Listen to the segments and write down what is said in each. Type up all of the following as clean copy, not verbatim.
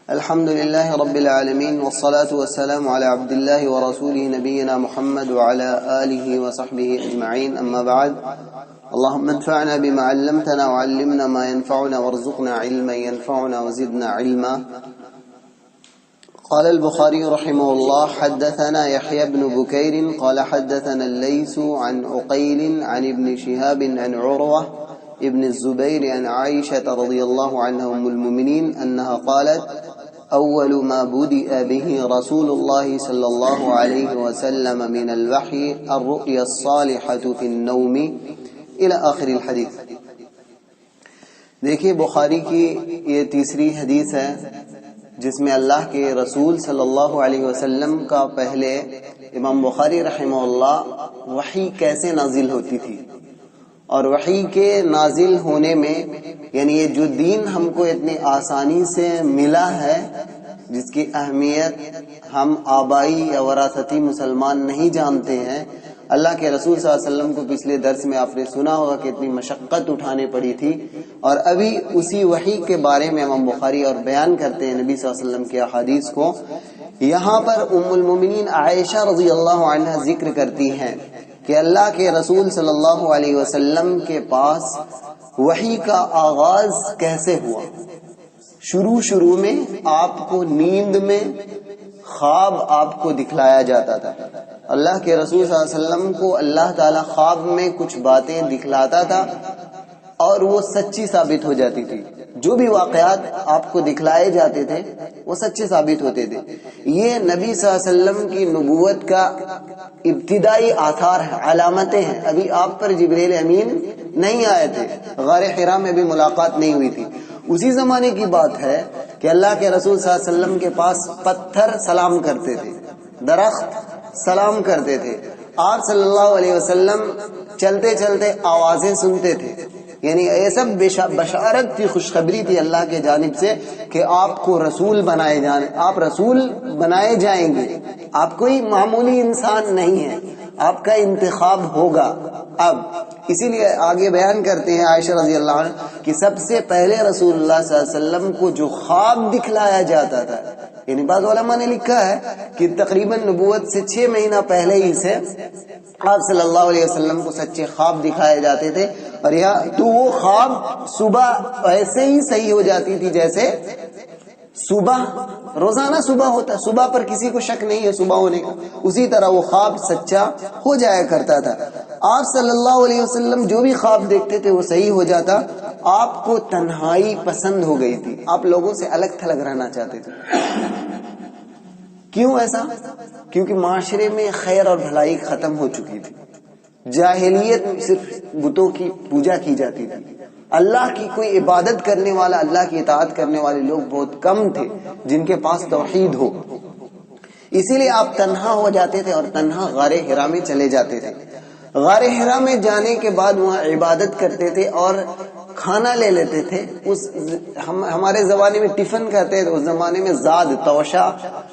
الحمد لله رب العالمين والصلاة والسلام على عبد الله ورسوله نبينا محمد وعلى آله وصحبه أجمعين، أما بعد. اللهم انفعنا بما علمتنا وعلمنا ما ينفعنا وارزقنا علما ينفعنا وزدنا علما. قال البخاري رحمه الله: حدثنا يحيى بن بكير قال حدثنا الليث عن عقيل عن ابن شهاب عن عروة ابن الزبير عن عائشة رضي الله عنها أم المؤمنين أنها قالت: أول ما بدأ به رسول الله صلى الله عليه وسلم من الوحي الرؤيا الصالحة في النوم إلى آخر الحديث. دیکھیے بخاری کی یہ تیسری حدیث ہے جس میں اللہ کے رسول صلی اللہ علیہ وسلم کا پہلے امام بخاری رحمہ اللہ وحی کیسے نازل ہوتی تھی اور وحی کے نازل ہونے میں یعنی یہ جو دین ہم کو اتنی آسانی سے ملا ہے جس کی اہمیت ہم آبائی یا وراثتی مسلمان نہیں جانتے ہیں. اللہ کے رسول صلی اللہ علیہ وسلم کو پچھلے درس میں آپ نے سنا ہوگا کہ اتنی مشقت اٹھانی پڑی تھی، اور ابھی اسی وحی کے بارے میں امام بخاری اور بیان کرتے ہیں نبی صلی اللہ علیہ وسلم کی احادیث کو. یہاں پر ام المومنین عائشہ رضی اللہ عنہا ذکر کرتی ہیں کہ اللہ کے رسول صلی اللہ علیہ وسلم کے پاس وحی کا آغاز کیسے ہوا. شروع میں آپ کو نیند میں خواب آپ کو دکھلایا جاتا تھا. اللہ کے رسول صلی اللہ علیہ وسلم کو اللہ تعالی خواب میں کچھ باتیں دکھلاتا تھا اور وہ سچی ثابت ہو جاتی تھی. جو بھی واقعات آپ کو دکھلائے جاتے تھے وہ سچے ثابت ہوتے تھے. یہ نبی صلی اللہ علیہ وسلم کی نبوت کا ابتدائی آثار ہیں، علامتیں ہیں. ابھی آپ پر جبریل امین نہیں آئے تھے، غار حرا میں بھی ملاقات نہیں ہوئی تھی. اسی زمانے کی بات ہے کہ اللہ کے رسول صلی اللہ علیہ وسلم کے پاس پتھر سلام کرتے تھے، درخت سلام کرتے تھے. آپ صلی اللہ علیہ وسلم چلتے چلتے آوازیں سنتے تھے. یعنی یہ سب بشارت تھی، خوشخبری تھی اللہ کے جانب سے کہ آپ کو رسول آپ رسول بنائے جائیں گے. آپ کوئی معمولی انسان نہیں ہے، آپ کا انتخاب ہوگا. اب اسی لیے آگے بیان کرتے ہیں عائشہ رضی اللہ عنہ کہ سب سے پہلے رسول اللہ صلی اللہ علیہ وسلم کو جو خواب دکھلایا جاتا تھا، یعنی بعض علماء نے لکھا ہے کہ تقریباً نبوت سے 6 مہینہ پہلے ہی سے آپ صلی اللہ علیہ وسلم کو سچے خواب دکھائے جاتے تھے. اور تو وہ خواب صبح ایسے ہی صحیح ہو جاتی تھی جیسے صبح روزانہ صبح ہوتا ہے. صبح پر کسی کو شک نہیں ہے صبح ہونے کا، اسی طرح وہ خواب سچا ہو جایا کرتا تھا. آپ صلی اللہ علیہ وسلم جو بھی خواب دیکھتے تھے وہ صحیح ہو جاتا. آپ کو تنہائی پسند ہو گئی تھی، آپ لوگوں سے الگ تھلگ رہنا چاہتے تھے. کیوں ایسا؟ کیونکہ معاشرے میں خیر اور بھلائی ختم ہو چکی تھی. جاہلیت میں صرف بتوں کی پوجا کی جاتی تھی. اللہ کی کوئی عبادت کرنے والا، اللہ کی اطاعت کرنے والے لوگ بہت کم تھے جن کے پاس توحید ہو. اسی لیے آپ تنہا ہو جاتے تھے اور تنہا غار حرا میں چلے جاتے تھے. غار حرا میں جانے کے بعد وہاں عبادت کرتے تھے اور کھانا لے لیتے تھے. ہمارے زمانے میں ٹفن کہتے تھے، اس زمانے میں زاد توشا،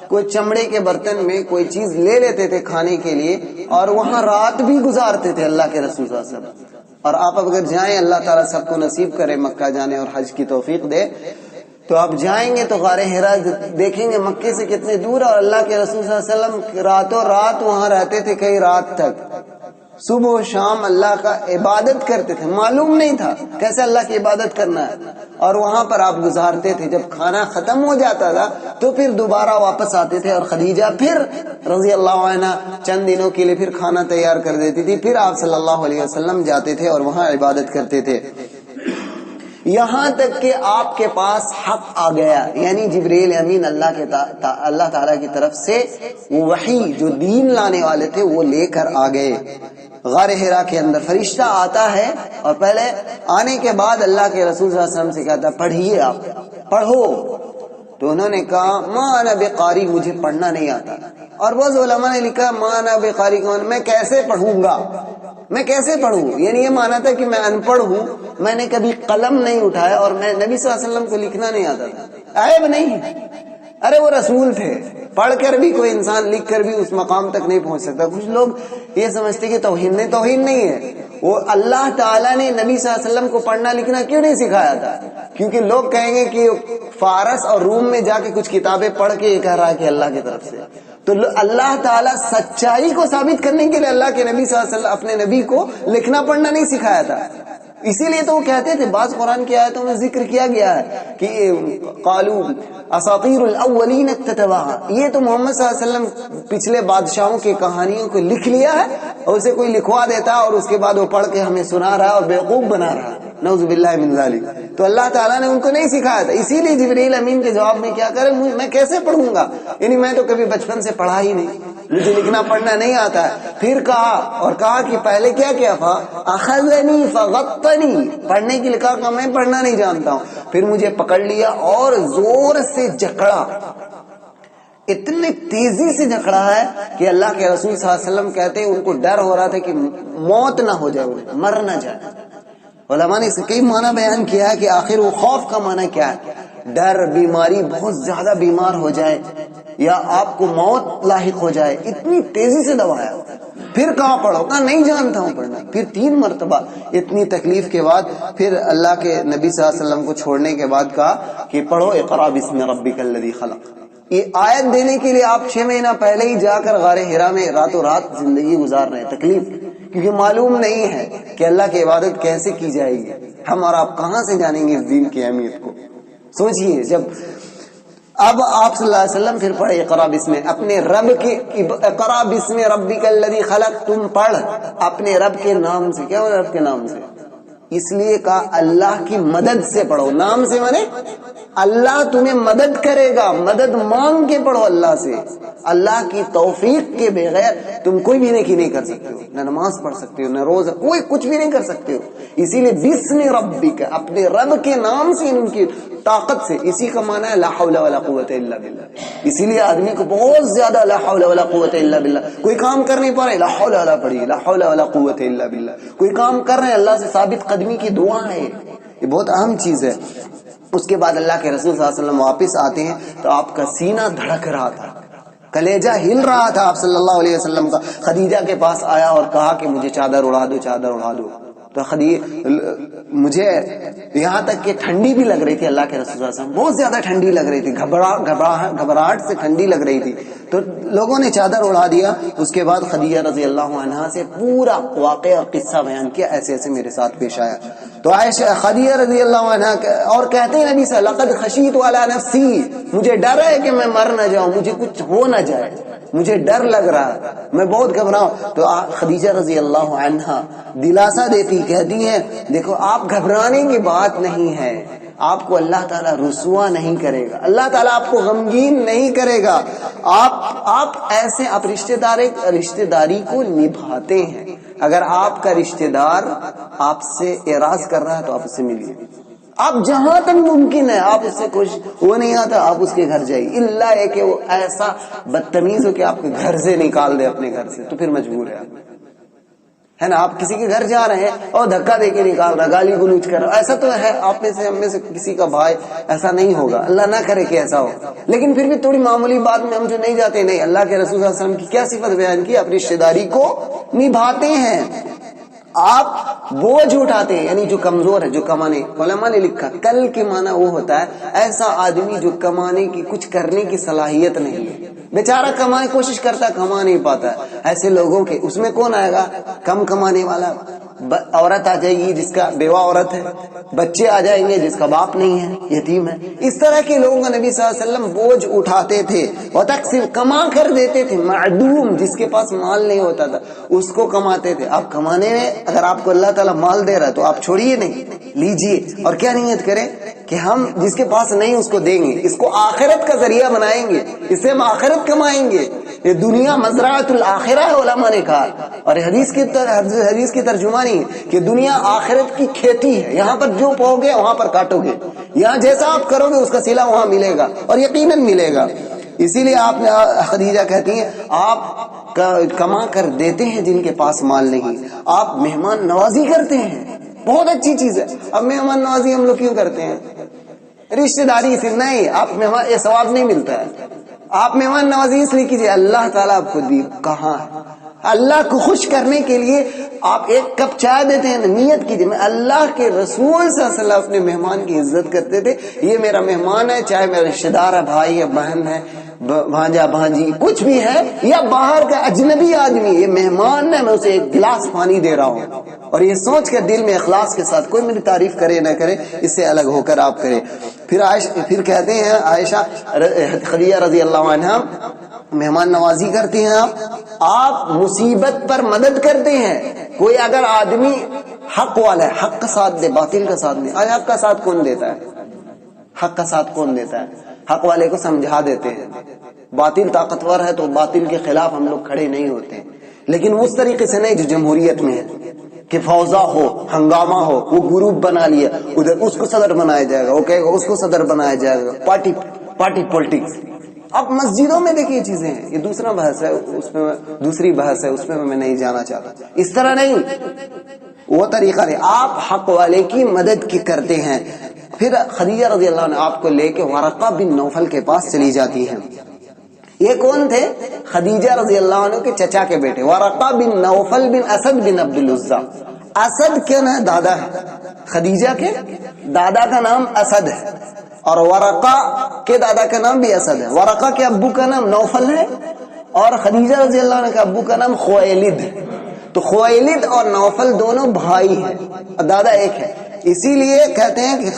کوئی چمڑے کے برتن میں کوئی چیز لے لیتے تھے کھانے کے لیے اور وہاں رات بھی گزارتے تھے اللہ کے رسول صلی اللہ علیہ وسلم. اور آپ اگر جائیں، اللہ تعالیٰ سب کو نصیب کرے مکہ جانے اور حج کی توفیق دے، تو آپ جائیں گے تو غار حرا دیکھیں گے مکے سے کتنے دور. اور اللہ کے رسول صلی اللہ علیہ وسلم راتوں رات وہاں رہتے تھے، کئی رات تک صبح و شام اللہ کا عبادت کرتے تھے. معلوم نہیں تھا کیسے اللہ کی عبادت کرنا ہے، اور وہاں پر آپ گزارتے تھے. جب کھانا ختم ہو جاتا تھا تو پھر دوبارہ واپس آتے تھے اور خدیجہ پھر رضی اللہ عنہ چند دنوں کے لیے پھر کھانا تیار کر دیتی تھی. پھر آپ صلی اللہ علیہ وسلم جاتے تھے اور وہاں عبادت کرتے تھے. یہاں تک کہ آپ کے پاس حق آ گیا، یعنی جبریل امین اللہ تعالیٰ کی طرف سے وہ وحی جو دین لانے والے تھے وہ لے کر آ گئے. غار حرا کے اندر فرشتہ آتا ہے اور پہلے آنے کے بعد اللہ کے رسول صلی اللہ علیہ وسلم سے کہتا ہے پڑھیے، آپ پڑھو. تو انہوں نے کہا ما انا بقاری، مجھے پڑھنا نہیں آتا. اور بعض علماء نے لکھا ما انا بقاری، میں کیسے پڑھوں گا، میں کیسے پڑھوں. یعنی یہ مانا تھا کہ میں ان پڑھ ہوں، میں نے کبھی قلم نہیں اٹھایا اور میں نبی صلی اللہ علیہ وسلم کو لکھنا نہیں آتا تھا. عیب نہیں، ارے وہ رسول تھے، پڑھ کر بھی کوئی انسان لکھ کر بھی اس مقام تک نہیں پہنچ سکتا. کچھ لوگ یہ سمجھتے کہ توہین نہیں ہے. وہ اللہ تعالیٰ نے نبی صلی اللہ علیہ وسلم کو پڑھنا لکھنا کیوں نہیں سکھایا تھا؟ کیونکہ لوگ کہیں گے کہ فارس اور روم میں جا کے کچھ کتابیں پڑھ کے یہ کہہ رہا ہے کہ اللہ کی طرف سے. تو اللہ تعالیٰ سچائی کو ثابت کرنے کے لیے اللہ کے نبی صلی اللہ علیہ وسلم اپنے نبی کو لکھنا پڑھنا نہیں سکھایا تھا. اسی لیے تو وہ کہتے تھے, بعض قرآن کی آیتوں میں ذکر کیا گیا ہے کہ قالوا اساطیر الاولین اکتتباها, یہ تو محمد صلی اللہ علیہ وسلم پچھلے بادشاہوں کی کہانیوں کو لکھ لیا ہے اور اسے کوئی لکھوا دیتا اور اس کے بعد وہ پڑھ کے ہمیں سنا رہا اور بیوقوف بنا رہا. نعوذ باللہ من ذالک. تو اللہ تعالیٰ نے ان کو نہیں سکھایا تھا. اسی لیے جبرائیل امین کے جواب میں کیا کرے, میں کیسے پڑھوں گا, یعنی میں تو کبھی بچپن سے پڑھا ہی نہیں, مجھے لکھنا پڑھنا نہیں آتا ہے. پھر کہا کہ پہلے کیا تھا, اخذنی فغطنی, پڑھنے کی لکھا کہ میں پڑھنا نہیں جانتا ہوں. پھر مجھے پکڑ لیا اور زور سے جکڑا, اتنی تیزی سے جکڑا ہے کہ اللہ کے رسول صلی اللہ علیہ وسلم کہتے ہیں ان کو ڈر ہو رہا تھا کہ موت نہ ہو جائے, مر نہ جائے. علماء نے اس کئی معنی بیان کیا ہے کہ آخر وہ خوف کا معنی کیا ہے, ڈر, بیماری, بہت زیادہ بیمار ہو جائے یا آپ کو موت لاحق ہو جائے, اتنی تیزی سے دبایا. پھر کہاں پڑھو, کہا نہیں جانتا ہوں پڑھنا. پھر 3 مرتبہ اتنی تکلیف کے بعد پھر اللہ کے نبی صلی اللہ علیہ وسلم کو چھوڑنے کے بعد کہا کہ پڑھو اقرا بسم ربک الذی خلق. یہ آیت دینے کے لیے آپ 6 مہینہ پہلے ہی جا کر غار ہرا میں راتوں رات زندگی گزار رہے ہیں, تکلیف, کیونکہ معلوم نہیں ہے کہ اللہ کی عبادت کیسے کی جائے گی. ہم اور آپ کہاں سے جانیں گے اس دین کی اہمیت کو. سوچئے, جب اب آپ صلی اللہ علیہ وسلم پھر پڑھے اقرا بسم, اپنے رب کی, اقرا بسم ربک الذی خلق, تم پڑھ اپنے رب کے نام سے. کیا رب کے نام سے؟ اس لیے کہا اللہ کی مدد سے پڑھو. نام سے مانے اللہ تمہیں مدد کرے گا, مدد مانگ کے پڑھو اللہ سے. اللہ کی توفیق کے بغیر تم کوئی بھی نیکی نہیں کر سکتے ہو, نہ نماز پڑھ سکتے ہو, نہ روزہ, کوئی کچھ بھی نہیں کر سکتے ہو. اسی لیے بسم ربک, اپنے رب کے نام سے, ان کی طاقت سے. اسی کا معنی ہے لا حول ولا قوت الا باللہ. اسی لیے آدمی کو بہت زیادہ لا حول ولا قوت الا باللہ, کوئی کام کر نہیں پا رہے, لا حول ولا پڑھیے, لا حول ولا قوت الا باللہ. کوئی کام کر رہے ہیں, اللہ سے ثابت قدمی کی دعا ہے, یہ بہت اہم چیز ہے. اس کے بعد اللہ کے رسول صلی اللہ علیہ وسلم واپس آتے ہیں تو آپ کا سینہ دھڑک رہا تھا, کلیجہ ہل رہا تھا آپ صلی اللہ علیہ وسلم کا. خدیجہ کے پاس آیا اور کہا کہ مجھے چادر اڑا دو, چادر اڑا دو. تو مجھے یہاں تک کہ ٹھنڈی بھی لگ رہی تھی, اللہ کے رسول صلی اللہ علیہ وسلم بہت زیادہ ٹھنڈی لگ رہی تھی, گھبراہٹ سے ٹھنڈی لگ رہی تھی. تو لوگوں نے چادر اڑا دیا. اس کے بعد خدیجہ رضی اللہ عنہا سے پورا واقعہ اور قصہ بیان کیا, ایسے ایسے میرے ساتھ پیش آیا. تو عائشہ خدیجہ رضی اللہ عنہا اور کہتے ہیں نبی صلی اللہ علیہ وسلم لقد خشیت علی نفسی, مجھے ڈر ہے کہ میں مر نہ جاؤں, مجھے کچھ ہو نہ جائے, مجھے ڈر لگ رہا ہے, میں بہت گھبراؤں. تو خدیجہ رضی اللہ عنہا دلاسا دیتی, کہتی ہیں دیکھو آپ گھبرانے کی بات نہیں ہے, آپ کو اللہ تعالیٰ رسوا نہیں کرے گا, اللہ تعالیٰ آپ کو غمگین نہیں کرے گا. آپ ایسے, آپ رشتہ داری کو نبھاتے ہیں. اگر آپ کا رشتہ دار آپ سے اعراض کر رہا ہے تو آپ اس سے ملیے, آپ جہاں تک ممکن ہے آپ اس سے کچھ وہ نہیں آتا آپ اس کے گھر جائیے, اللہ ہے کہ وہ ایسا بدتمیز ہو کہ آپ کے گھر سے نکال دے اپنے گھر سے, تو پھر مجبور ہے نا. آپ کسی کے گھر جا رہے ہیں اور دھکا دے کے نکال رہا, گالی گلوچ کر رہا, ایسا تو ہے آپ میں سے, ہم میں سے کسی کا بھائی ایسا نہیں ہوگا, اللہ نہ کرے کہ ایسا ہو. لیکن پھر بھی تھوڑی معمولی بات میں ہم جو نہیں جاتے, نہیں, اللہ کے رسول صلی اللہ علیہ وسلم کی کیا صفت بیان کی, آپ رشتہ داری کو نبھاتے ہیں, آپ بوجھ اٹھاتے ہیں, یعنی جو کمزور ہے, جو کمانے. علماء نے لکھا کل کے معنی وہ ہوتا ہے ایسا آدمی جو کمانے کی, کچھ کرنے کی صلاحیت نہیں ہے, بیچارہ کمانے کوشش کرتا ہے, کما نہیں پاتا ہے. ایسے لوگوں کے اس میں کون آئے گا, کم کمانے والا. عورت آ جائے گی جس کا بیوہ عورت ہے, بچے آ جائیں گے جس کا باپ نہیں ہے, یتیم ہے. اس طرح کے لوگوں کا نبی صلی اللہ علیہ وسلم بوجھ اٹھاتے تھے, وتقسیم کما کر دیتے تھے. معدوم, جس کے پاس مال نہیں ہوتا تھا اس کو کماتے تھے. آپ کمانے میں اگر آپ کو اللہ تعالیٰ مال دے رہا ہے تو آپ چھوڑیے نہیں, لیجیے, اور کیا نیت کریں کہ ہم جس کے پاس نہیں اس کو دیں گے, اس کو آخرت کا ذریعہ بنائیں گے, اس سے ہم آخرت کمائیں گے. یہ دنیا مزرعۃ الآخرہ ہے علماء نے کہا, اور حدیث کی ترجمہ نہیں کہ دنیا آخرت کی کھیتی ہے, یہاں پر جو پو گے وہاں پر کاٹو گے, یہاں جیسا آپ کرو گے اس کا صلہ وہاں ملے گا, اور یقیناً ملے گا. اسی لیے آپ نے خدیجہ کہتی ہیں آپ کما کر دیتے ہیں جن کے پاس مال نہیں, آپ مہمان نوازی کرتے ہیں, بہت اچھی چیز ہے. اب مہمان نوازی ہم لوگ کیوں کرتے ہیں, رشتہ داری سے نہیں, آپ مہمان, یہ ثواب نہیں ملتا ہے. آپ مہمان نوازی اس لیے کیجیے, اللہ تعالیٰ آپ کو دی کہاں ہے, اللہ کو خوش کرنے کے لیے آپ ایک کپ چائے دیتے ہیں، نیت کیجیے میں اللہ کے رسول صلی اللہ علیہ وسلم اپنے مہمان کی عزت کرتے تھے، یہ میرا مہمان ہے، چاہے میرا رشتے دار ہے، بھائی ہے، بہن ہے، بھانجا بھانجی کچھ بھی ہے، یا باہر کا اجنبی آدمی، یہ مہمان ہے، میں اسے ایک گلاس پانی دے رہا ہوں، اور یہ سوچ کر دل میں اخلاص کے ساتھ، کوئی میری تعریف کرے نہ کرے، اس سے الگ ہو کر آپ کریں۔ پھر کہتے ہیں عائشہ خدیجہ رضی اللہ عنہا، مہمان نوازی کرتے ہیں آپ مصیبت پر مدد کرتے ہیں، کوئی اگر آدمی حق والا ہے حق کا ساتھ دے، باطل کا ساتھ نہیں۔ آج حق کا ساتھ کون دیتا ہے؟ حق کا ساتھ کون دیتا ہے؟ حق والے کو سمجھا دیتے ہیں، باطل طاقتور ہے تو باطل کے خلاف ہم لوگ کھڑے نہیں ہوتے، لیکن اس طریقے سے نہیں جو جمہوریت میں ہے کہ فوضا ہو، ہنگامہ ہو، وہ گروپ بنا لیا، ادھر اس کو صدر بنایا جائے گا، وہ کہے گا اس کو صدر بنایا جائے گا، پارٹی پولیٹکس۔ اب مسجدوں میں دیکھیے چیزیں ہیں، یہ دوسرا بحث ہے، اس میں دوسری بحث ہے، اس میں نہیں جانا چاہتا۔ اس طرح نہیں، وہ طریقہ نہیں، آپ حق والے کی مدد کی کرتے ہیں۔ پھر خدیجہ رضی اللہ عنہ آپ کو لے کے ورقہ بن نوفل کے پاس چلی جاتی ہیں۔ یہ کون تھے؟ خدیجہ رضی اللہ عنہ کے چچا کے بیٹے ورقہ بن نوفل بن اسد بن عبد العزیٰ۔ اسد کیا نا دادا ہے، خدیجہ کے دادا کا نام اسد ہے، اور ورقہ کے دادا کا نام بھی اسد ہے۔ ورقہ کے ابو کا نام نوفل ہے، اور خدیجہ رضی اللہ عنہ کے ابو کا نام خویلد ہے۔ تو خویلد اور نوفل دونوں بھائی ہیں، دادا ایک ہے، اسی لیے کہتے ہیں کہ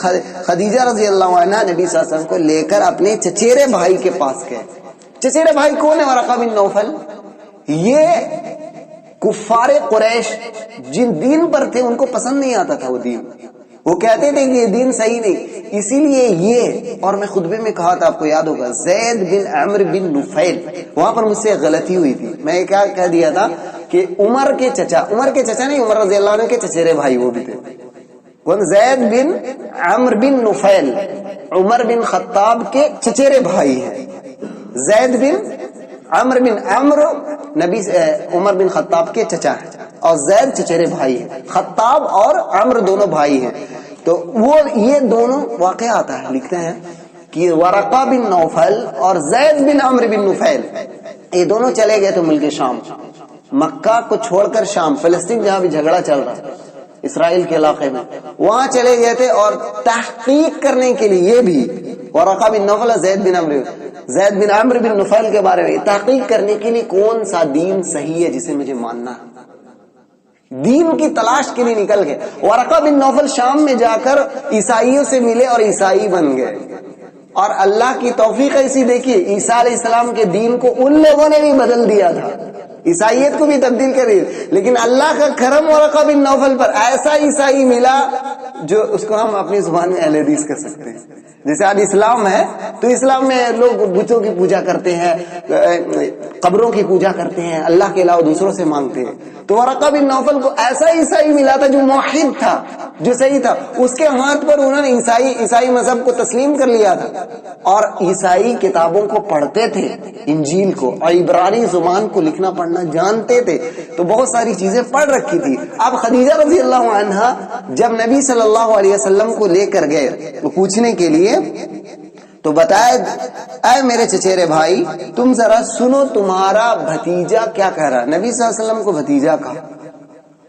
خدیجہ رضی اللہ عنہ نبی صلی اللہ علیہ وسلم کو لے کر اپنے چچیرے بھائی کے پاس گئے۔ چچیرے بھائی کون ہے؟ ورقہ بن نوفل۔ یہ کفار قریش جن دین پر تھے ان کو پسند نہیں آتا تھا وہ دین، وہ کہتے تھے کہ یہ دین صحیح نہیں، اسی لیے یہ، اور میں خطبے میں کہا تھا آپ کو یاد ہوگا، زید بن عمرو بن نفیل، وہاں پر مجھ سے غلطی ہوئی تھی، میں کیا کہہ دیا تھا کہ عمر کے چچا نہیں، عمر رضی اللہ عنہ کے چچیرے بھائی وہ بھی تھے، کون؟ زید بن عمرو بن نفیل، عمر بن خطاب کے چچیرے بھائی ہیں۔ زید بن عمرو نبی عمر بن خطاب کے چچا ہیں، اور زید چچیرے بھائی ہیں، خطاب اور عمرو دونوں بھائی ہیں۔ تو وہ یہ دونوں واقعہ آتا ہے، لکھتے ہیں کہ ورقہ بن نوفل اور زید بن عمرو بن نفیل یہ دونوں چلے گئے تو ملک شام، مکہ کو چھوڑ کر شام، فلسطین جہاں بھی جھگڑا چل رہا ہے اسرائیل کے علاقے میں، وہاں چلے گئے تھے، اور تحقیق کرنے کے لیے، یہ بھی ورقہ بن نوفل، زید بن عمرو بن نفیل کے بارے میں تحقیق کرنے کے لیے کون سا دین صحیح ہے جسے مجھے ماننا ہے، دین کی تلاش کے لیے نکل گئے۔ ورقہ بن نوفل شام میں جا کر عیسائیوں سے ملے اور عیسائی بن گئے، اور اللہ کی توفیق ایسی دیکھیے، عیسیٰ علیہ السلام کے دین کو ان لوگوں نے بھی بدل دیا تھا، عیسائیت کو بھی تبدیل کر دی، لیکن اللہ کا کرم ورقہ بن نوفل پر ایسا عیسائی ملا جو اس کو ہم اپنی زبان میں اہل حدیث کر سکتے ہیں۔ جیسے آج اسلام ہے تو اسلام میں لوگ بتوں کی پوجا کرتے ہیں، قبروں کی پوجا کرتے ہیں، اللہ کے علاوہ دوسروں سے مانگتے ہیں، تو ورقہ بن نوفل کو ایسا عیسائی ملا تھا جو موحد تھا، جو صحیح تھا، اس کے ہاتھ پر انہوں نے عیسائی مذہب کو تسلیم کر لیا تھا، اور عیسائی کتابوں کو پڑھتے تھے، انجیل کو اور عبرانی زبان کو لکھنا پڑھنا جانتے تھے، تو بہت ساری چیزیں پڑھ رکھی تھی۔ اب خدیجہ رضی اللہ عنہا جب نبی صلی اللہ علیہ وسلم کو لے کر گئے پوچھنے کے لیے، تو بتایا، اے میرے چچیرے بھائی تم ذرا سنو تمہارا بھتیجا کیا کہہ رہا ہے۔ نبی صلی اللہ علیہ وسلم کو بھتیجا کہا۔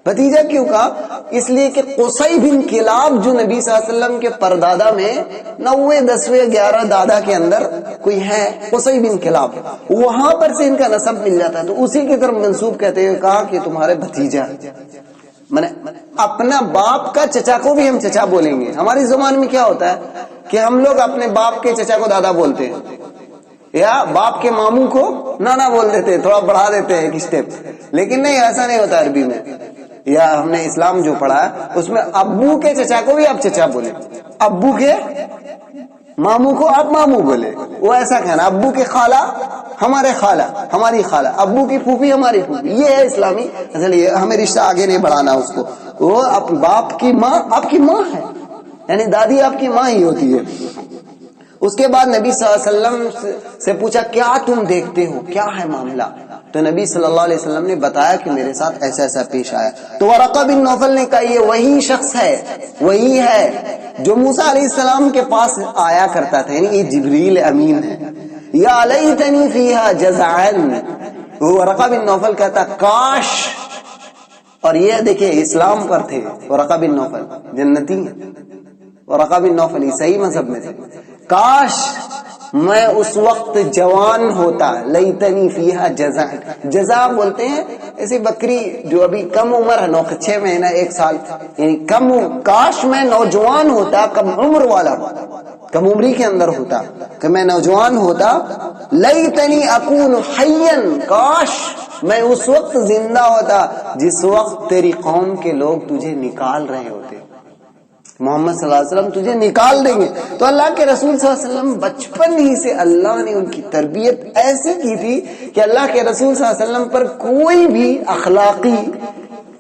بھتیجا کیوں کہا؟ اس لیے کہ قصی بن کلاب جو نبی صلی اللہ علیہ وسلم کے پردادا میں 9ویں 10ویں 11 دادا کے اندر کوئی ہے، قصی بن کلاب، وہاں پر سے ان کا نسب مل جاتا ہے، تو اسی کی طرف منسوب کہتے ہوئے کہا کہ تمہارے بھتیجا، میں اپنا باپ کا چچا کو بھی ہم چچا بولیں گے۔ ہماری زبان میں کیا ہوتا ہے کہ ہم لوگ اپنے باپ کے چچا کو دادا بولتے ہیں، یا باپ کے ماموں کو نانا بول دیتے ہیں، تھوڑا بڑھا دیتے ہیں ایک اسٹیپ، لیکن نہیں، ایسا نہیں ہوتا عربی میں، یا ہم نے اسلام جو پڑھا ہے اس میں ابو کے چچا کو بھی آپ چچا بولے، ابو کے ماموں کو آپ ماموں بولے، وہ ایسا کہنا، ابو کے خالہ ہمارے خالہ، ہماری خالہ، ابو کی پھوپھی ہماری پھوپھی، یہ ہے اسلامی اصل، یہ ہمیں رشتہ آگے نہیں بڑھانا اس کو، وہ باپ کی ماں آپ کی ماں ہے، یعنی دادی آپ کی ماں ہی ہوتی ہے۔ اس کے بعد نبی صلی اللہ علیہ وسلم سے پوچھا کیا تم دیکھتے ہو، کیا ہے معاملہ؟ تو نبی صلی اللہ علیہ وسلم نے بتایا کہ میرے ساتھ ایسا ایسا پیش آیا۔ تو ورقہ بن نوفل نے کہا یہ وہی شخص ہے، وہی ہے جو موسیٰ علیہ السلام کے پاس آیا کرتا تھا، یعنی یہ جبریل امین ہے۔ یا لیتنی فیہا جزعن، وہ ورقہ بن نوفل کہتا کاش، اور یہ دیکھیں اسلام پر تھے ورقہ بن نوفل، جنتی ہیں ورقہ بن نوفل عیسائی مذہب میں تھے، کاش میں اس وقت جوان ہوتا، لیتنی فیہا جزع، جزع بولتے ہیں ایسی بکری جو ابھی کم عمر ہے، 9 مہینہ 1 سال، یعنی کاش میں نوجوان ہوتا، کم عمر والا، کم عمری کے اندر ہوتا کہ میں نوجوان ہوتا، لیتنی اکون حیا، کاش میں اس وقت زندہ ہوتا جس وقت تیری قوم کے لوگ تجھے نکال رہے ہوتے، محمد صلی اللہ علیہ وسلم تجھے نکال دیں گے۔ تو اللہ کے رسول صلی اللہ علیہ وسلم بچپن ہی سے اللہ نے ان کی تربیت ایسی کی تھی کہ اللہ کے رسول صلی اللہ علیہ وسلم پر کوئی بھی اخلاقی،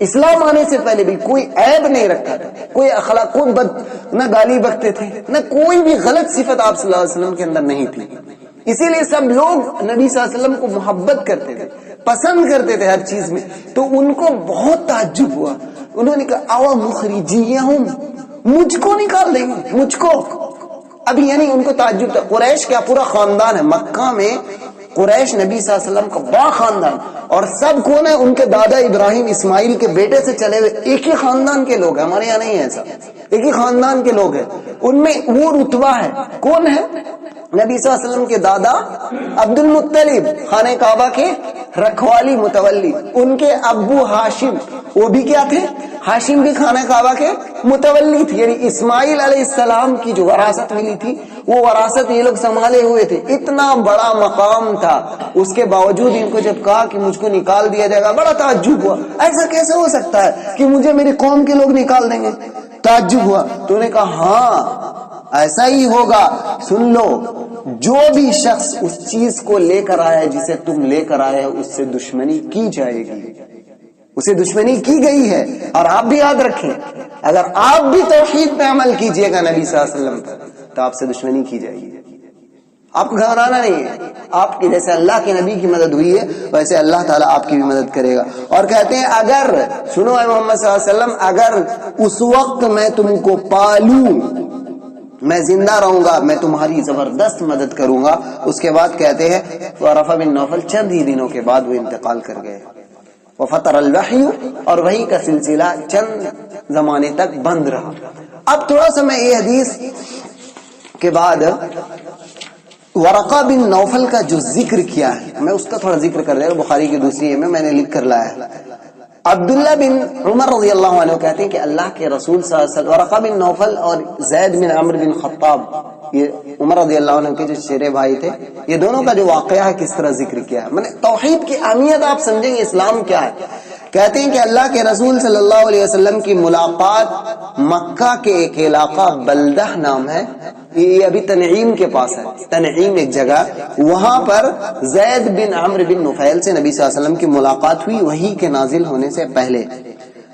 اسلام آنے سے پہلے بھی کوئی عیب نہیں رکھتا تھا، کوئی اخلاق، کوئی نہ گالی بکتے تھے، نہ کوئی بھی غلط صفت آپ صلی اللہ علیہ وسلم کے اندر نہیں تھی۔ اسی لیے سب لوگ نبی صلی اللہ علیہ وسلم کو محبت کرتے تھے، پسند کرتے تھے ہر چیز میں۔ تو ان کو بہت تعجب ہوا، انہوں نے کہا اوا مخرجیہم، مجھ کو نکال دیں گے، مجھ کو۔ ابھی یعنی ان کو تعجب تھا، قریش کا پورا خاندان ہے مکہ میں، قریش نبی صلی اللہ علیہ وسلم کا بڑا خاندان، اور سب کون ہے؟ ان کے دادا ابراہیم اسماعیل کے بیٹے سے چلے ہوئے ایک ہی خاندان کے لوگ ہیں، ہمارے یہاں نہیں ہے ایسا، ایک ہی خاندان کے لوگ ہیں۔ ان میں وہ رتبہ ہے، کون ہے؟ نبی صلی اللہ علیہ وسلم کے دادا عبد المطلب، خانہ کعبہ کے رکھوالی متولی، ان کے ابو ہاشم، وہ بھی کیا تھے؟ ہاشم بھی خانہ کعبہ کے متولی تھے، یعنی اسماعیل علیہ السلام کی جو وراثت ملی تھی وہ وراثت یہ لوگ سنبھالے ہوئے تھے۔ اتنا بڑا مقام تھا، اس کے باوجود ان کو جب کہا کہ مجھ کو نکال دیا جائے گا، بڑا تعجب ہوا، ایسا کیسے ہو سکتا ہے کہ مجھے میری قوم کے لوگ نکال دیں گے؟ تعجب ہوا۔ تو انہوں نے کہا ہاں ایسا ہی ہوگا، سن لو، جو بھی شخص اس چیز کو لے کر آیا جسے تم لے کر آئے ہو، اس سے دشمنی کی جائے گی، اسے دشمنی کی گئی ہے۔ اور آپ بھی یاد رکھیں، اگر آپ بھی توحید پہ عمل کیجئے گا نبی صلی اللہ علیہ وسلم پر، تو آپ سے دشمنی کی جائے گی۔ آپ کو گھبرانا نہیں ہے، آپ کی جیسے اللہ کے نبی کی مدد ہوئی ہے ویسے اللہ تعالیٰ آپ کی بھی مدد کرے گا۔ اور کہتے ہیں اگر، سنو اے محمد صلی اللہ علیہ وسلم، اگر اس وقت میں تم کو پالوں، میں زندہ رہوں گا، میں تمہاری زبردست مدد کروں گا۔ اس کے بعد کہتے ہیں ورقہ بن نوفل چند ہی دنوں کے بعد وہ انتقال کر گئے، وفتر الوحی، اور وحی کا سلسلہ چند زمانے تک بند رہا۔ اب تھوڑا سا میں یہ حدیث کے بعد ورقہ بن نوفل کا جو ذکر کیا ہے میں اس کا تھوڑا ذکر کر دے رہا ہوں، بخاری کی دوسری میں نے لکھ کر لایا ہے۔ عبداللہ بن عمر رضی اللہ عنہ کہتے ہیں کہ اللہ کے رسول صلی اللہ علیہ وسلم، ورقہ بن نوفل اور زید بن عمرو بن خطاب، یہ عمر رضی اللہ عنہ کے جو چچیرے بھائی تھے، یہ دونوں کا جو واقعہ ہے کس طرح ذکر کیا ہے، میں نے توحید کی اہمیت آپ سمجھیں گے اسلام کیا ہے۔ کہتے ہیں کہ اللہ کے رسول صلی اللہ علیہ وسلم کی ملاقات مکہ کے ایک علاقہ بلدہ نام ہے، یہ ابھی تنعیم کے پاس ہے، تنعیم ایک جگہ، وہاں پر زید بن عمرو بن نفیل سے نبی صلی اللہ علیہ وسلم کی ملاقات ہوئی وحی کے نازل ہونے سے پہلے۔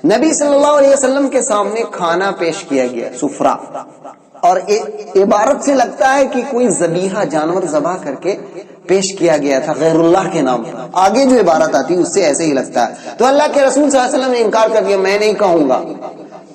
نبی صلی اللہ علیہ وسلم کے سامنے کھانا پیش کیا گیا، سفرہ، اور عبارت سے لگتا ہے کہ کوئی ذبیحہ جانور ذبح کر کے پیش کیا گیا تھا غیر اللہ کے نام پر، آگے جو عبارت آتی ہے اس سے ایسے ہی لگتا ہے۔ تو اللہ کے رسول صلی اللہ علیہ وسلم نے انکار کر دیا، میں نہیں کہوں گا۔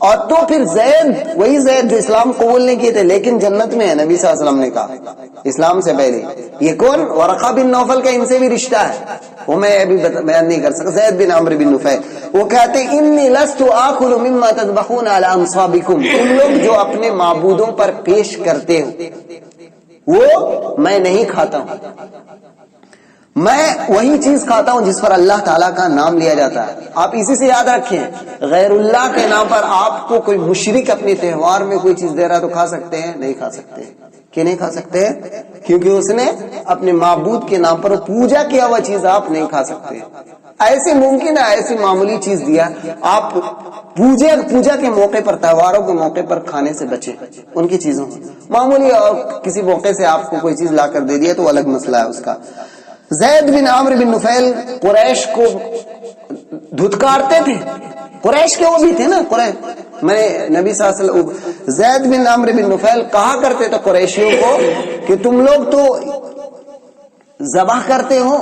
اور تو پھر زید، وہی زید جو اسلام قبول نہیں کیے تھے لیکن جنت میں ہے، نبی صلی اللہ علیہ وسلم نے کہا اسلام سے پہلے، یہ کون؟ ورقہ بن نوفل کا ان سے بھی رشتہ ہے، وہ میں ابھی بیان نہیں کر سکتا، زید بن عمرو بن نفیل۔ وہ کہتے ہیں انی لست آکل مما تذبحون علی انصابکم، تم لوگ جو اپنے معبودوں پر پیش کرتے ہو وہ میں نہیں کھاتا ہوں، میں وہی چیز کھاتا ہوں جس پر اللہ تعالیٰ کا نام لیا جاتا ہے۔ آپ اسی سے یاد رکھیں، غیر اللہ کے نام پر آپ کو کوئی مشرک اپنے تہوار میں کوئی چیز دے رہا تو کھا سکتے ہیں؟ نہیں کھا سکتے۔ کہ نہیں کھا سکتے؟ کیونکہ اس نے اپنے معبود کے نام پر پوجا کیا ہوا چیز آپ نہیں کھا سکتے۔ ایسے ممکن ہے ایسی معمولی چیز دیا، آپ پوجا کے موقع پر، تہواروں کے موقع پر کھانے سے بچیں ان کی چیزوں، معمولی اور کسی موقع سے آپ کو کوئی چیز لا کر دے دیا تو الگ مسئلہ ہے اس کا۔ زید بن عمرو بن نفیل قریش کو دھتکارتے تھے، قریش کے وہ بھی تھے نا، قریش میں نبی صلی اللہ علیہ وسلم، زید بن عمرو بن نفیل کہا کرتے تھے قریشیوں کو کہ تم لوگ تو ذبح کرتے ہو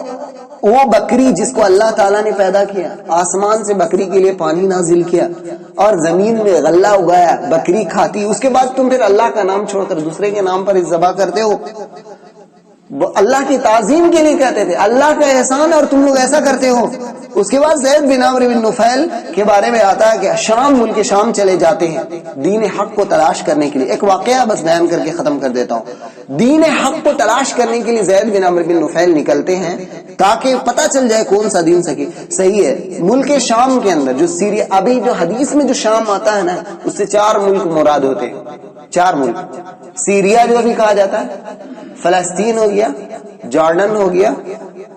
وہ بکری جس کو اللہ تعالیٰ نے پیدا کیا، آسمان سے بکری کے لیے پانی نازل کیا اور زمین میں غلہ اگایا، بکری کھاتی، اس کے بعد تم پھر اللہ کا نام چھوڑ کر دوسرے کے نام پر ذبح کرتے ہو۔ وہ اللہ کی تعظیم کے لیے کہتے تھے، اللہ کا احسان اور تم لوگ ایسا کرتے ہو۔ اس کے بعد زید بن عمرو بن نفیل کے بارے میں آتا ہے کہ شام، ملک شام چلے جاتے ہیں دین حق کو تلاش کرنے کے لیے۔ ایک واقعہ بس بیان کر کے ختم کر دیتا ہوں۔ دین حق کو تلاش کرنے کے لیے زید بن عمرو بن نفیل نکلتے ہیں تاکہ پتہ چل جائے کون سا دین صحیح ہے۔ ملک شام کے اندر جو سیریا، ابھی جو حدیث میں جو شام آتا ہے نا، اس سے 4 ملک مراد ہوتے ہیں، 4 ملک۔ سیریا جو ابھی کہا جاتا ہے، فلسطین ہو گیا، جارڈن ہو گیا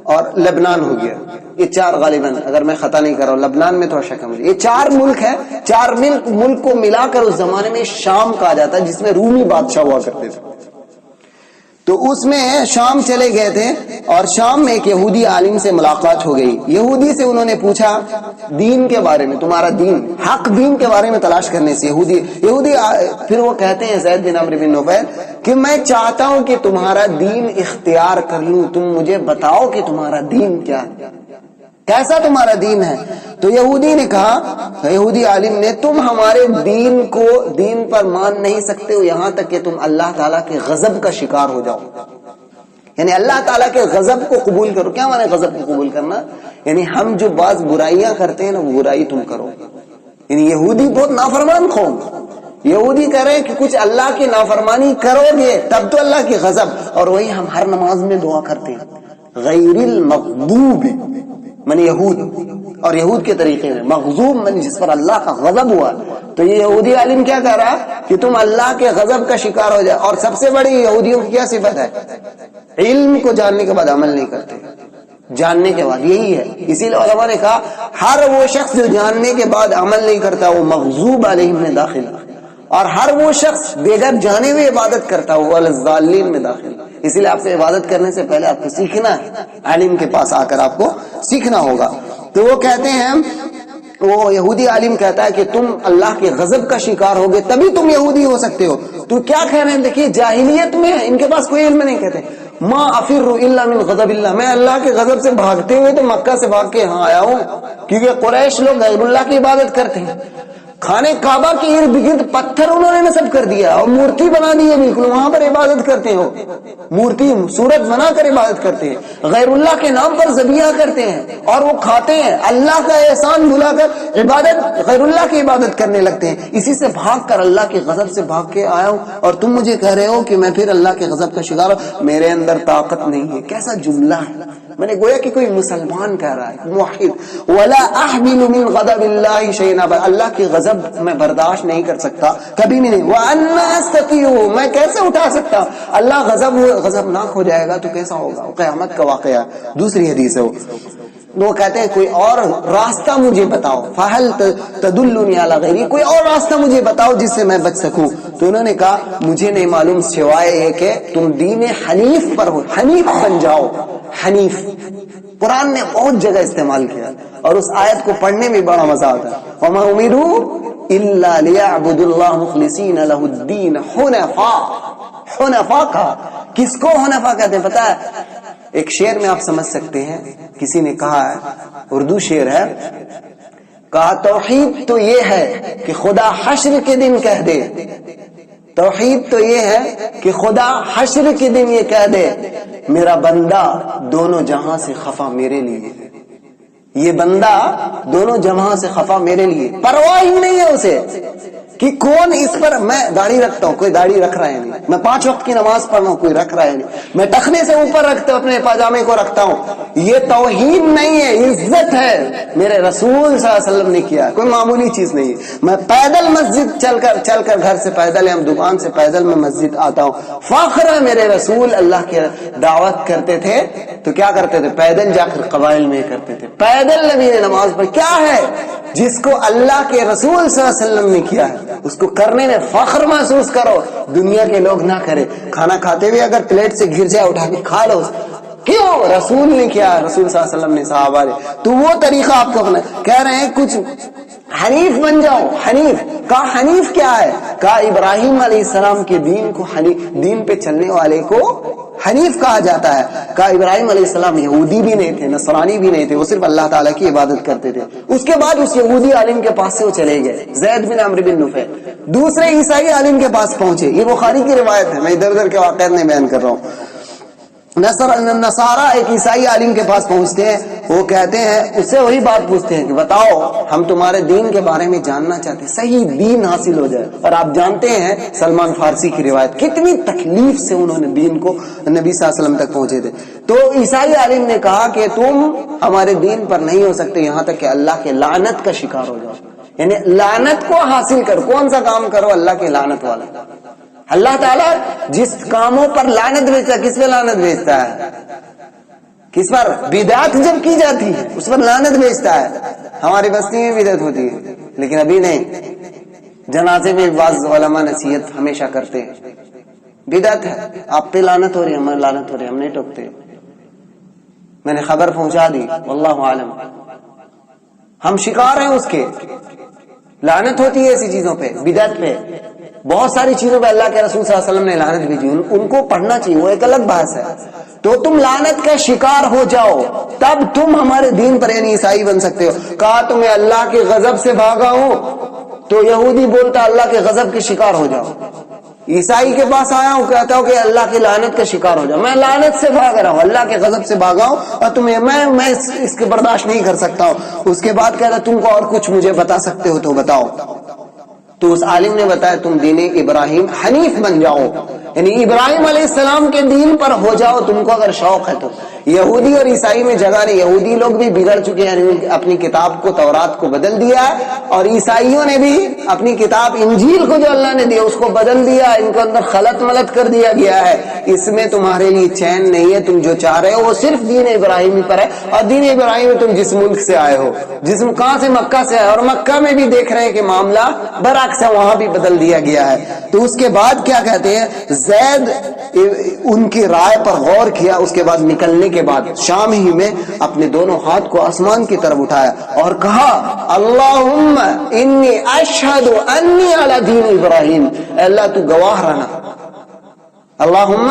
اور لبنان ہو گیا۔ یہ 4 غالباً، اگر میں خطا نہیں کر رہا ہوں، لبنان میں تھوڑا شک ہے مجھے۔ یہ 4 ملک ہے، 4 ملک کو ملا کر اس زمانے میں شام کہا جاتا ہے، جس میں رومی بادشاہ ہوا کرتے تھے۔ تو اس میں شام چلے گئے تھے اور شام میں ایک یہودی عالم سے ملاقات ہو گئی۔ یہودی سے انہوں نے پوچھا دین کے بارے میں، تمہارا دین، حق دین کے بارے میں تلاش کرنے سے۔ یہودی پھر وہ کہتے ہیں زید بن عمرو بن نفیل کہ میں چاہتا ہوں کہ تمہارا دین اختیار کر لوں، تم مجھے بتاؤ کہ تمہارا دین کیا ہے، کیسا تمہارا دین ہے۔ تو یہودی نے کہا، یہودی عالم نے، تم ہمارے دین پر مان نہیں سکتے ہو یہاں تک کہ تم اللہ تعالیٰ کے غضب کا شکار ہو جاؤ، یعنی اللہ تعالیٰ کے غضب کو قبول کرو۔ کیا مانے غضب کو قبول کرنا؟ یعنی ہم جو بعض برائیاں کرتے ہیں نا، وہ برائی تم کرو۔ یعنی یہودی بہت نافرمان قوم، یہودی کہہ رہے ہیں کہ کچھ اللہ کی نافرمانی کرو گے تب تو اللہ کی غضب، اور وہی ہم ہر نماز میں دعا کرتے ہیں، غیر المغضوب من یہود، اور یہود کے طریقے میں مغضوب من جس پر اللہ کا غضب ہوا۔ تو یہ یہودی عالم کیا کہہ رہا کہ تم اللہ کے غضب کا شکار ہو جائے۔ اور سب سے بڑی یہودیوں کی کیا صفت ہے؟ علم کو جاننے کے بعد عمل نہیں کرتے، جاننے کے بعد، یہی ہے۔ اسی لیے علماء نے کہا ہر وہ شخص جو جاننے کے بعد عمل نہیں کرتا وہ مغضوب علیہم میں داخل، اور ہر وہ شخص بغیر جانے ہوئے عبادت کرتا وہ الضالین میں داخل۔ اسی لیے آپ کو عبادت کرنے سے پہلے آپ کو سیکھنا ہے، عالم کے پاس آ کر آپ کو سیکھنا ہوگا۔ تو وہ کہتے ہیں، وہ یہودی عالم کہتا ہے کہ تم اللہ کے غضب کا شکار ہوگے تبھی تم یہودی ہو سکتے ہو۔ تو کیا کہہ رہے ہیں؟ دیکھیے جاہلیت میں ان کے پاس کوئی علم نہیں، کہتے ما افر الا من غضب اللہ، میں اللہ کے غضب سے بھاگتے ہوئے تو مکہ سے بھاگ کے یہاں آیا ہوں، کیونکہ قریش لوگ غیر اللہ کی عبادت کرتے ہیں۔ خانے کعبہ کے ارد گرد پتھر انہوں نے نصب کر دیا اور مورتی بنا دی ہے، بالکل وہاں پر عبادت کرتے ہو، مورتی صورت بنا کر عبادت کرتے ہیں، غیر اللہ کے نام پر ذبیحہ کرتے ہیں اور وہ کھاتے ہیں، اللہ کا احسان بھلا کر عبادت غیر اللہ کی عبادت کرنے لگتے ہیں۔ اسی سے بھاگ کر اللہ کے غضب سے بھاگ کے آیا ہوں، اور تم مجھے کہہ رہے ہو کہ میں پھر اللہ کے غضب کا شکار ہوں، میرے اندر طاقت نہیں ہے۔ کیسا جملہ ہے! میں نے گویا کہ کوئی مسلمان کہہ رہا ہے، موحد، ولا احمل من غضب اللہ شیئا، اللہ کی غضب میں برداشت نہیں کر سکتا، کبھی نہیں۔ وانا استطيع، میں کیسے اٹھا سکتا؟ اللہ غضبناک ہو جائے گا تو کیسا ہوگا؟ قیامت کا واقعہ۔ دوسری حدیث ہے وہ کہتے ہیں کوئی اور راستہ مجھے بتاؤ، فہل تدلنی علی غیری، کوئی اور راستہ مجھے بتاؤ جس سے میں بچ سکوں۔ تو انہوں نے کہا مجھے نہیں معلوم سوائے یہ کہ تم دین حنیف پر ہو، حنیف بن جاؤ۔ حنیف قرآن نے بہت جگہ استعمال کیا اور اس آیت کو پڑھنے میں بڑا مزہ آتا ہے۔ وما امروا الا ليعبدوا الله مخلصین له الدین حنفاء۔ حنفاء کا کس کو حنفاء کہتے ہیں پتہ ہے؟ ایک شعر میں آپ سمجھ سکتے ہیں، کسی نے کہا ہے، اردو شعر ہے، کہا توحید تو یہ ہے کہ خدا حشر کے دن کہہ دے، توحید تو یہ ہے کہ خدا حشر کے دن یہ کہہ دے میرا بندہ دونوں جہاں سے خفا میرے لیے، یہ بندہ دونوں جہاں سے خفا میرے لیے، پرواہ ہی نہیں ہے اسے کہ کون اس پر، میں داڑھی رکھتا ہوں کوئی داڑھی رکھ رہا ہے نہیں، میں 5 وقت کی نماز پڑھ رہا ہوں کوئی رکھ رہا ہے نہیں، میں ٹخنے سے اوپر رکھتا ہوں اپنے پاجامے کو رکھتا ہوں، یہ توہین نہیں ہے، عزت ہے، میرے رسول صلی اللہ علیہ وسلم نے کیا، کوئی معمولی چیز نہیں ہے۔ میں پیدل مسجد چل کر گھر سے پیدل، ہم دکان سے پیدل میں مسجد آتا ہوں، فخر ہے میرے رسول اللہ کی دعوت کرتے تھے تو کیا کرتے تھے؟ پیدل جا کر قبائل میں کرتے تھے، پیدل نبی نے نماز پڑھی۔ کیا ہے جس کو اللہ کے رسول صلی اللہ علیہ وسلم نے کیا ہے اس کو کرنے میں فخر محسوس کرو، دنیا کے لوگ نہ کرے۔ کھانا کھاتے ہوئے اگر پلیٹ سے گر جائے اٹھا کے کھا لو، کیوں؟ رسول نے کیا، رسول صلی اللہ علیہ وسلم نے، صحابہ نے، تو وہ طریقہ آپ کو اپنا۔ کہہ رہے ہیں کچھ حنیف بن جاؤ۔ حنیف کہا حنیف کیا ہے؟ کہا ابراہیم علیہ السلام کے دین کو، دین پہ چلنے والے کو حنیف کہا جاتا ہے۔ کہا ابراہیم علیہ السلام یہودی بھی نہیں تھے، نصرانی بھی نہیں تھے، وہ صرف اللہ تعالیٰ کی عبادت کرتے تھے۔ اس کے بعد اس یہودی عالم کے پاس سے وہ چلے گئے، زید بن عمرو بن نفیل، دوسرے عیسائی عالم کے پاس پہنچے، یہ بخاری کی روایت ہے، میں ادھر ادھر کے واقعات نہیں بیان کر رہا ہوں۔ نصارہ ایک عیسائی عالم کے پاس پہنچتے ہیں، وہ کہتے ہیں، اس سے وہی بات پوچھتے ہیں کہ بتاؤ ہم تمہارے دین کے بارے میں جاننا چاہتے ہیں، صحیح دین حاصل ہو جائے۔ اور آپ جانتے ہیں سلمان فارسی کی روایت کتنی تکلیف سے انہوں نے دین کو نبی صلی اللہ علیہ وسلم تک پہنچے تھے۔ تو عیسائی عالم نے کہا کہ تم ہمارے دین پر نہیں ہو سکتے یہاں تک کہ اللہ کے لعنت کا شکار ہو جاؤ، یعنی لعنت کو حاصل کر، کون سا کام کرو اللہ کے لعنت والا۔ اللہ تعالیٰ جس کاموں پر لعنت بھیجتا ہے، کس پہ لعنت بھیجتا ہے؟ کس پر؟ بدعت جب کی جاتی ہے اس پر لعنت بھیجتا ہے۔ ہماری بستی میں بدعت ہوتی ہے لیکن ابھی نہیں، جنازے میں بعض علماء نصیحت ہمیشہ کرتے ہیں، بدعت ہے، آپ پہ لعنت ہو رہی ہے، ہمیں لعنت ہو رہی ہے، ہم نہیں ٹوکتے، میں نے خبر پہنچا دی، واللہ عالم، ہم شکار ہیں اس کے، لعنت ہوتی ہے ایسی چیزوں پہ، بدعت پہ، بہت ساری چیزوں پہ اللہ کے رسول صلی اللہ علیہ وسلم نے لعنت بھیجی، ان کو پڑھنا چاہیے، وہ ایک الگ بحث ہے۔ تو تم لعنت کا شکار ہو جاؤ تب تم ہمارے دین پر یعنی عیسائی بن سکتے ہو۔ کہا تمہیں اللہ کے غضب سے بھاگا ہوں، تو یہودی بولتا اللہ کے غضب کے شکار ہو جاؤ، عیسائی کے پاس آیا ہوں کہتا ہوں کہ اللہ کی لعنت کا شکار ہو جاؤ، میں لعنت سے بھاگ رہا ہوں، اللہ کے غضب سے بھاگا ہوں، اور تمہیں میں اس کے برداشت نہیں کر سکتا ہوں۔ اس کے بعد کہتا تم کو اور کچھ مجھے بتا سکتے ہو تو بتاؤ۔ تو اس عالم نے بتایا تم دین ابراہیم حنیف بن جاؤ، یعنی ابراہیم علیہ السلام کے دین پر ہو جاؤ، تم کو اگر شوق ہے تو۔ یہودی اور عیسائی میں جگہ نہیں، یہودی لوگ بھی بگڑ چکے ہیں، یعنی اپنی کتاب کو تورات کو بدل دیا ہے، اور عیسائیوں نے بھی اپنی کتاب انجیل کو جو اللہ نے دیا اس کو بدل دیا، ان کو اندر خلط ملط کر دیا گیا ہے۔ اس میں تمہارے لیے چین نہیں ہے، تم جو چاہ رہے ہو وہ صرف دین ابراہیمی پر ہے، اور دین ابراہیمی تم جس ملک سے آئے ہو، کہاں سے؟ مکہ سے آئے، اور مکہ میں بھی دیکھ رہے ہیں کہ معاملہ برعکس ہے، وہاں بھی بدل دیا گیا ہے۔ تو اس کے بعد کیا کہتے ہیں، زید ان کی رائے پر غور کیا، اس کے بعد نکلنے کے بعد شام ہی میں اپنے دونوں ہاتھ کو آسمان کی طرف اٹھایا اور کہا اللہم انی اشہد انی علی دین ابراہیم، اے اللہ تو گواہ رہنا، اللہم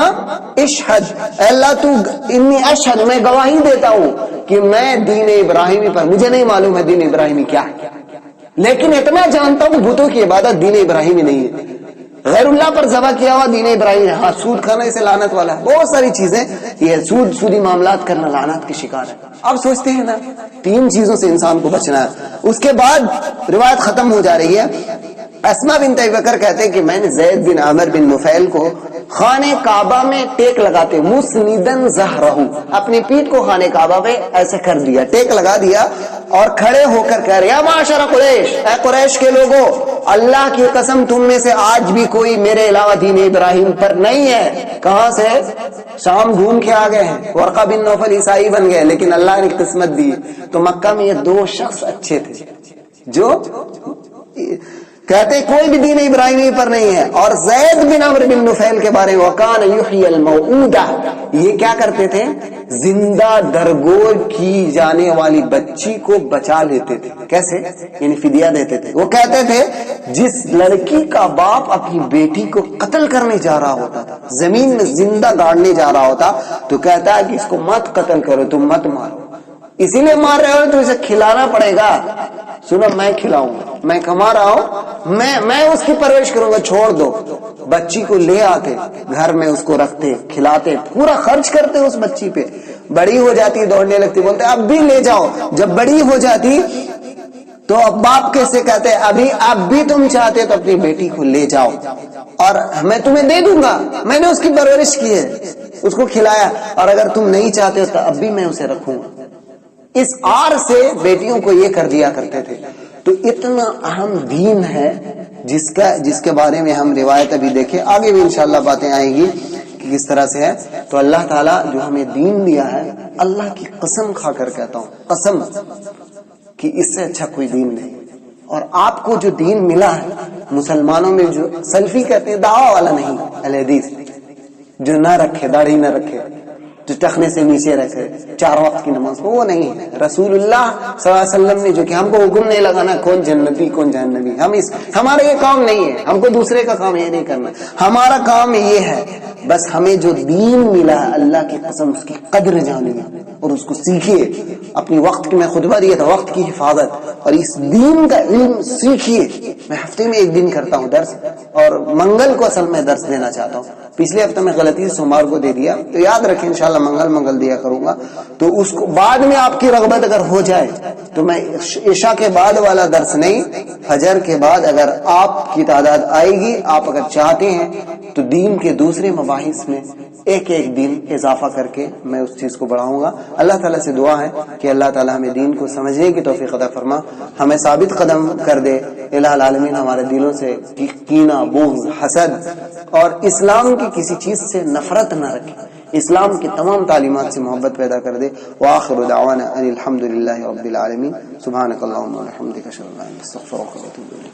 اشہد، اے اللہ تو انی اشہد، میں گواہی دیتا ہوں کہ میں دین ابراہیمی پر، مجھے نہیں معلوم ہے دین ابراہیمی کیا ہے، لیکن اتنا جانتا ہوں بتوں کی عبادت دین ابراہیمی نہیں ہے، غیر اللہ پر ذبح کیا ہوا دین ابراہیم ہے، ہاں سود کھانا اسے لعنت والا ہے، بہت ساری چیزیں، یہ سودی معاملات کرنا لعنت کے شکار ہے۔ اب سوچتے ہیں نا، تین چیزوں سے انسان کو بچنا ہے۔ اس کے بعد روایت ختم ہو جا رہی ہے، اسما بنت ابی بکر کہتے ہیں کہ میں نے زید بن عامر بن نفیل کو خانہ کعبہ میں ٹیک لگاتے، مسندن ظہرہ، اپنی پیٹھ کو خانہ کعبہ پہ ایسے کر دیا، ٹیک لگا دیا، اور کھڑے ہو کر کہہ رہے یا معاشر قریش، اے قریش کے لوگوں، اللہ کی قسم تم میں سے آج بھی کوئی میرے علاوہ دین ابراہیم پر نہیں ہے۔ کہاں سے؟ شام گھوم کے آ گئے ہیں، ورقہ بن نوفل عیسائی بن گئے، لیکن اللہ نے قسمت دی۔ تو مکہ میں یہ دو شخص اچھے تھے جو کہتے کوئی بھی دین ابراہیمی پر نہیں ہے۔ اور زید بن عمرو بن نفیل کے بارے میں وکان یحیی الموعودہ، یہ کیا کرتے تھے؟ زندہ درگور کی جانے والی بچی کو بچا لیتے تھے۔ کیسے؟ یعنی فدیہ دیتے تھے۔ وہ کہتے تھے جس لڑکی کا باپ اپنی بیٹی کو قتل کرنے جا رہا ہوتا تھا، زمین میں زندہ گاڑنے جا رہا ہوتا، تو کہتا ہے کہ اس کو مت قتل کرو، تم مت مارو، اسی لیے مار رہے ہو تو اسے کھلانا پڑے گا۔ سنو میں کھلاؤں گا، میں کما رہا ہوں، میں اس کی پرورش کروں گا، چھوڑ دو۔ بچی کو لے آتے، گھر میں اس کو رکھتے، کھلاتے، پورا خرچ کرتے اس بچی پہ، بڑی ہو جاتی دوڑنے لگتی، بولتے اب بھی لے جاؤ۔ جب بڑی ہو جاتی تو اب باپ کیسے کہتے اب بھی تم چاہتے تو اپنی بیٹی کو لے جاؤ اور میں تمہیں دے دوں گا، میں نے اس کی پرورش کی ہے، اس کو کھلایا، اور اگر تم نہیں چاہتے تو اب بھی میں اسے رکھوں گا۔ اس آر سے بیٹیوں کو یہ کر دیا کرتے تھے۔ تو اتنا اہم دین ہے جس کے بارے میں ہم روایت ابھی دیکھیں، آگے بھی انشاءاللہ باتیں آئیں گی کہ کس طرح سے ہے۔ تو اللہ تعالیٰ جو ہمیں دین دیا ہے، اللہ کی قسم کھا کر کہتا ہوں، قسم کہ اس سے اچھا کوئی دین نہیں۔ اور آپ کو جو دین ملا ہے، مسلمانوں میں جو سلفی کہتے ہیں، دعویٰ والا نہیں، اہل حدیث، جو نہ رکھے، داڑھی نہ رکھے، جو ٹخنے سے نیچے رکھے، 4 وقت کی نماز، وہ نہیں ہے۔ رسول اللہ صلی اللہ علیہ وسلم نے جو کہ ہم کو حکم نہیں لگانا کون جنتی کون جہنمی، ہمارا یہ کام نہیں ہے، ہم کو دوسرے کا کام یہ نہیں کرنا، ہمارا کام یہ ہے بس ہمیں جو دین ملا ہے اللہ کی قسم اس کی قدر جانیے اور اس کو سیکھیے. اپنی وقت کی میں خطبہ دیا تھا وقت کی حفاظت اور اس دین کا علم سیکھیے. میں ہفتے میں 1 دن کرتا ہوں درس اور منگل کو اصل میں درس دینا چاہتا ہوں. پچھلے ہفتے میں غلطی سے سوموار کو دے دیا تو یاد رکھیں انشاءاللہ منگل دیا کروں گا. تو اس کو بعد میں آپ کی رغبت اگر ہو جائے تو میں عشاء کے بعد والا درس نہیں, فجر کے بعد اگر آپ کی تعداد آئے گی, آپ اگر چاہتے ہیں تو دین کے دوسرے مباحث میں ایک دن اضافہ کر کے میں اس چیز کو بڑھاؤں گا. اللہ تعالیٰ سے دعا ہے کہ اللہ تعالیٰ ہمیں دین کو سمجھنے کی توفیق عطا فرما, ہمیں ثابت قدم کر دے. الہ العالمین ہمارے دلوں سے کینہ, بغض, حسد اور اسلام کی کسی چیز سے نفرت نہ رکھے, اسلام کی تمام تعلیمات سے محبت پیدا کر دے. وآخر دعوانا ان الحمد للہ رب العالمین. سبحانک اللہم و بحمدک اشہد ان لا الہ الا انت استغفرک و اتوب الیک.